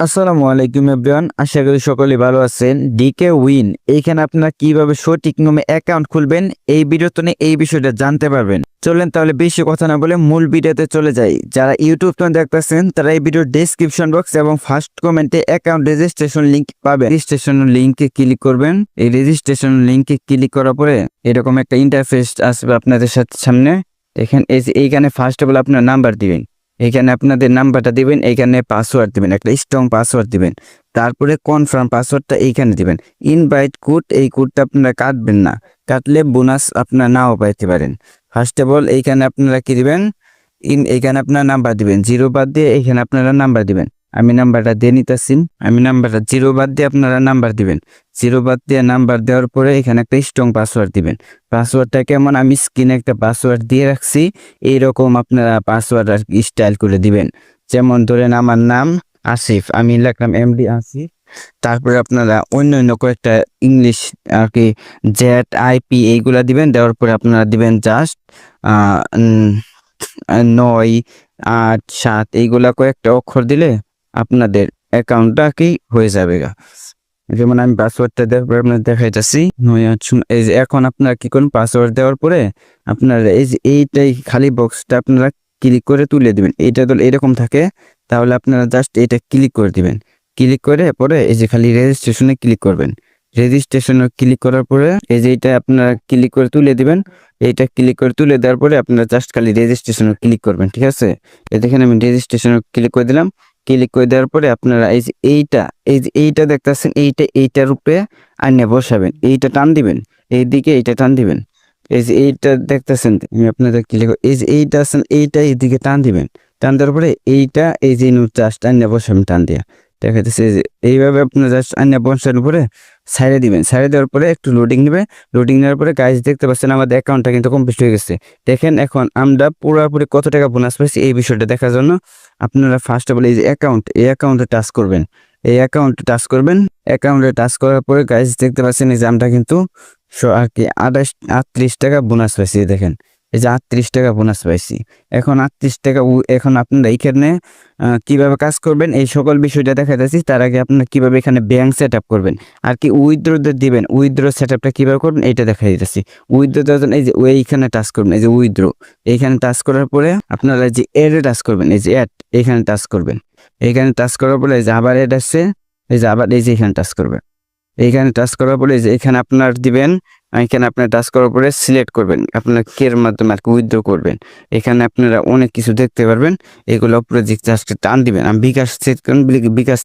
আসসালামু আলাইকুম এভরিওয়ান, আশা করি সকলেই ভালো আছেন। ডিকে উইন এইখানে আপনারা কিভাবে সঠিক নিয়মে অ্যাকাউন্ট খুলবেন এই ভিডিওতে এই বিষয়টা জানতে পারবেন। চলেন তাহলে বেশি কথা না বলে মূল ভিডিওতে চলে যাই। যারা ইউটিউব থেকে দেখতেছেন তারা এই ভিডিওর ডেসক্রিপশন বক্স এবং ফার্স্ট কমেন্টে অ্যাকাউন্ট রেজিস্ট্রেশন লিংক পাবেন। রেজিস্ট্রেশন লিংকে ক্লিক করবেন। এই রেজিস্ট্রেশন লিংকে ক্লিক করার পরে এরকম একটা ইন্টারফেস আসবে আপনাদের সামনে। এখানে এইখানে ফার্স্ট অফ অল আপনার নাম্বার দিবেন। এখানে আপনাদের নাম্বারটা দিবেন, এইখানে পাসওয়ার্ড দিবেন, একটা স্ট্রং পাসওয়ার্ড দিবেন। তারপরে কনফার্ম পাসওয়ার্ডটা এইখানে দিবেন। ইনভাইট কোড, এই কোডটা আপনারা কাটবেন না, কাটলে বোনাস আপনারা নাও পাইতে পারেন। ফার্স্ট অফ অল এইখানে আপনারা কি দিবেন, এইখানে আপনার নাম্বার দিবেন, 0 বাদ দিয়ে এইখানে আপনারা নাম্বার দিবেন। আমি নাম্বারটা দিয়ে নিতেছি। আমি নাম্বারটা 0 বাদ দিয়ে আপনারা নাম্বার দিবেন। 0 বাদ দিয়ে নাম্বার দেওয়ার পরে এখানে একটা স্ট্রং পাসওয়ার্ড দিবেন। পাসওয়ার্ডটা কেমন, আমি স্ক্রিনে একটা পাসওয়ার্ড দিয়ে রাখছি, এইরকম আপনারা পাসওয়ার্ড আর স্টাইল করে দিবেন। যেমন ধরেন আমার নাম আসিফ, আমি লিখলাম এমডি আসিফ। তারপরে আপনারা অন্য কয়েকটা ইংলিশ আর কি ZIP এইগুলা দিবেন। দেওয়ার পরে আপনারা দিবেন জাস্ট 9 8 7 এইগুলা কয়েকটা অক্ষর দিলে আপনাদের অ্যাকাউন্টটা কি হয়ে যাবে। যেমন আমি পাসওয়ার্ডটা দেওয়ার পরে আপনার দেখাইতেছি 9 8 0। এই যে এখন আপনারা কি করুন, পাসওয়ার্ড দেওয়ার পরে আপনারা এই যে এইটাই খালি বক্সটা আপনারা ক্লিক করে তুলে দিবেন। এইটা তো এরকম থাকে, তাহলে আপনারা জাস্ট এটা ক্লিক করে দিবেন। ক্লিক করে পরে এই যে খালি রেজিস্ট্রেশনে ক্লিক করবেন। রেজিস্ট্রেশনে ক্লিক করার পরে এই যে এটা আপনারা ক্লিক করে তুলে দিবেন। এইটা ক্লিক করে তুলে দেওয়ার পরে আপনারা জাস্ট খালি রেজিস্ট্রেশনে ক্লিক করবেন, ঠিক আছে। এই দেখেন আমি রেজিস্ট্রেশনে ক্লিক করে দিলাম। ক্লিক করে দেওয়ার পরে আপনারা এই যে এইটা দেখতেছেন, এইটার উপরে আইনে বসাবেন, এইটা টান দিবেন, এইদিকে এইটা টান দিবেন। এই যে এইটা দেখতেছেন, আমি আপনাদের ক্লিক এই যে এইটা আছেন, এইটা এইদিকে টান দিবেন। টান দেওয়ার পরে এইটা এই যে জাস্ট আইনে বসাবেন টান দিয়া। দেখাইতেছে যে এইভাবে আপনার জাস্ট আইনে বসানোর পরে সাইডে দিবেন। সাইডে দেওয়ার পরে একটু লোডিং নেবে। লোডিং নেওয়ার পরে গাইজ দেখতে পাচ্ছেন আমাদের অ্যাকাউন্টটা কিন্তু কমপ্লিট হয়ে গেছে। দেখেন এখন আমরা পুরোপুরি কত টাকা বোনাস পাইছি এই বিষয়টা দেখার জন্য আপনারা ফার্স্ট অফ অল এই যে এই অ্যাকাউন্টে টাচ করবেন। এই অ্যাকাউন্টে টাচ করবেন। অ্যাকাউন্টে টাচ করার পরে গাইজ দেখতে পাচ্ছেন এই যে আমরা কিন্তু আর কি 38 টাকা বোনাস পাইছি। দেখেন এই যে 38 টাকা বোনাস পাইছি। এখন 38 টাকা এখন আপনারা এইখানে কিভাবে কাজ করবেন এই সকল বিষয়টা দেখা যাচ্ছে। তার আগে আপনারা কিভাবে এখানে ব্যাংক সেট আপ করবেন আর কি উইথড্র দিবেন, উইথড্র সেট আপটা কীভাবে করবেন এইটা দেখা যাচ্ছে। উইথড্র দেওয়ার জন্য এই যে এইখানে টাচ করবেন, এই যে উইথড্র এইখানে টাচ করার পরে আপনারা যে অ্যাডে টাচ করবেন, এই যে অ্যাড এইখানে টাচ করবেন। এইখানে টাচ করার পরে এই যে আবার অ্যাড আসছে, এই যে আবার এই যে এখানে টাচ করবেন। এইখানে টাচ করার পরে যে এখানে আপনার দিবেন, এখানে আপনার টাচ করার পরে সিলেক্ট করবেন আপনার কের মাধ্যমে আর কি উইথড্র করবেন। এখানে আপনারা অনেক কিছু দেখতে পারবেন, এগুলো উপরে জাস্ট টান দিবেন। আমি বিকাশ সেট করুন, বিকাশ